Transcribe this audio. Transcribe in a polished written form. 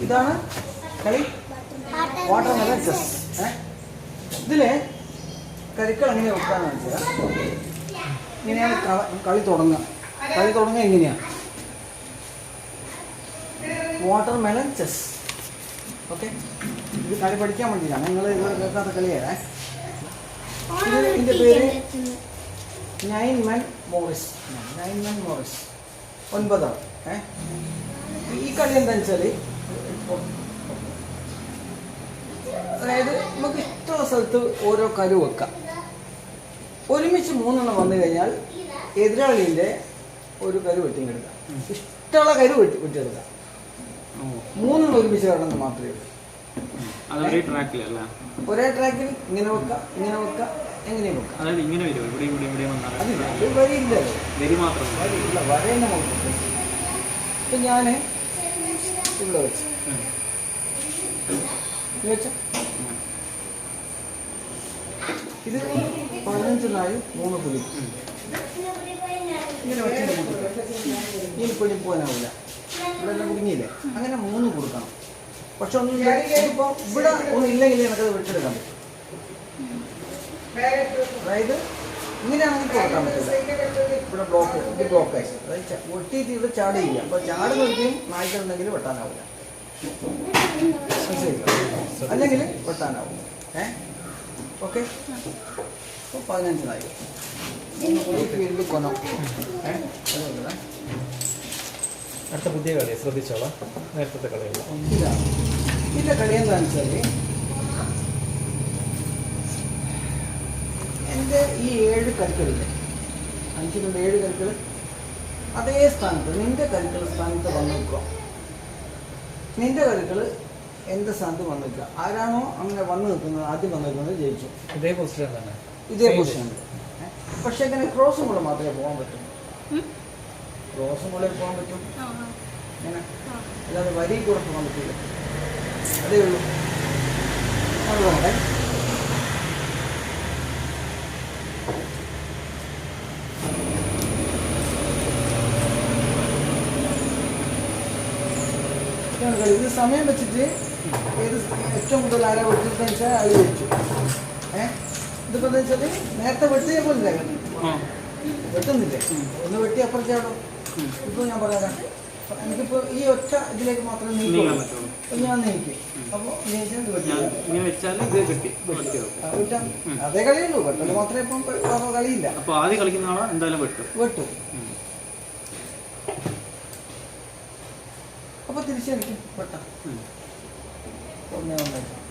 ഇതാണ് കളി water melon chess. ഇതില് കരുക്കൾ എങ്ങനെ വെക്കാന്ന് വെച്ചാൽ ഇങ്ങനെയാണ് കളി തുടങ്ങുക. ഇങ്ങനെയാണ് വാട്ടർ മെലൺ ചെസ്. ഓക്കെ, ഇത് കളി പഠിക്കാൻ വേണ്ടിയിട്ടാണ്. നിങ്ങൾ ഇവിടെ കേൾക്കാത്ത കളിയാണ്. ഇതിൻ്റെ പേര് 9 men മോറിസ്. 9 ഈ കളി എന്താണെന്ന് വെച്ചാൽ, അതായത് നമുക്ക് ഇഷ്ടമുള്ള സ്ഥലത്ത് ഓരോ കരു വെക്കാം. ഒരുമിച്ച് 3 എണ്ണം വന്നു കഴിഞ്ഞാൽ എതിരാളിൻ്റെ ഒരു കരു വെട്ടിയെടുക്കാം. ഇഷ്ടമുള്ള കരു വെട്ടിയെടുക്കാം. 3 എണ്ണം ഒരുമിച്ച് കിടന്ന് മാത്രമേ ഉള്ളൂ. ഒരേ ട്രാക്കിൽ ഇങ്ങനെ വെക്കാം, എങ്ങനെയും വെക്കാം. വരേന്നെ നോക്കും. ഇപ്പം ഞാൻ ഇവിടെ വെച്ച് ഇത് 15 നായും 3 പുലി ഇങ്ങനെ വെച്ച് ഇനി പിടി പോകാനാവില്ല. ഇവിടെ എല്ലാം കുടുങ്ങിയില്ലേ? അങ്ങനെ 3 കൊടുക്കണം. പക്ഷെ ഒന്നും ഇപ്പോൾ ഇവിടെ ഒന്നും ഇല്ലെങ്കിൽ എനിക്കത് വെച്ചെടുക്കാൻ പറ്റും. അതായത് ഇങ്ങനെയാണെങ്കിൽ കൊടുക്കാൻ പറ്റില്ല. ഇവിടെ ബ്ലോക്കായി അതായത് വെട്ടിയിട്ട് ഇവിടെ ചാടിയില്ല. അപ്പോൾ ചാടുന്ന ഒരിക്കലും നായ്ക്കളുണ്ടെങ്കിൽ വെട്ടാനാവില്ല, അല്ലെങ്കിൽ വെട്ടാനാവും. ഓക്കെ, അപ്പോൾ 15 നായി വീണ്ടും കൊനം. അടുത്ത പുതിയ കളി ശ്രദ്ധിച്ചോളാം. നേരത്തെ കളിയല്ല. ഇതിൻ്റെ കളി എന്താണെന്ന് വെച്ചാൽ, എൻ്റെ ഈ 7 കരുക്കളില്ലേ, 5 കൊണ്ട് 7 കരുക്കൾ അതേ സ്ഥാനത്ത് നിൻ്റെ കരുക്കൾ സ്ഥാനത്ത് വന്നു നിൽക്കുക. നിൻ്റെ കരുക്കൾ എൻ്റെ സ്ഥാനത്ത് വന്നു നിൽക്കുക. ആരാണോ അങ്ങനെ വന്നു നിൽക്കുന്നത്, ആദ്യം വന്നു നിൽക്കുന്നത് ജയിച്ചു. ഇതേ പൊസിഷൻ തന്നെ, ഇതേ പൊസിഷൻ. പക്ഷേ അങ്ങനെ ക്രോസും കൂടെ മാത്രമേ പോകാൻ പറ്റൂ. ക്രോസും കൂടെ പോകാൻ പറ്റും അങ്ങനെ, അല്ലാതെ വരി കൂടെ പോകാൻ പറ്റില്ല. അതേ ഉള്ളൂ. അതുകൊണ്ട് ഇത് സമയം വെച്ചിട്ട് ഏത് ഏറ്റവും കൂടുതൽ ആരാ വെട്ടിട്ടെന്ന് വെച്ചാൽ അത് വെച്ചു. ഇതിപ്പോൾ എന്താ വെച്ചാൽ നേരത്തെ വെട്ടിയ പോലെ വെട്ടുന്നില്ലേ, ഒന്ന് വെട്ടി അപ്പുറം ചാടും. ഇപ്പോൾ ഞാൻ പറയാം, എനിക്കിപ്പോൾ ഈ ഒറ്റ ഇതിലേക്ക് മാത്രമേ നീക്കാൻ പറ്റുള്ളൂ. ഞാൻ നീക്കും. അപ്പോൾ നീക്കാൻ വെട്ടാം. അതേ കളിയുള്ളൂ, വെട്ടല് മാത്രമേ ഇപ്പം കളിയില്ല. അപ്പോൾ ആദ്യം കളിക്കുന്ന ആളാ എന്തായാലും വെട്ടും. അപ്പോൾ തിരിച്ചടിക്കും വെട്ടാം. 1-1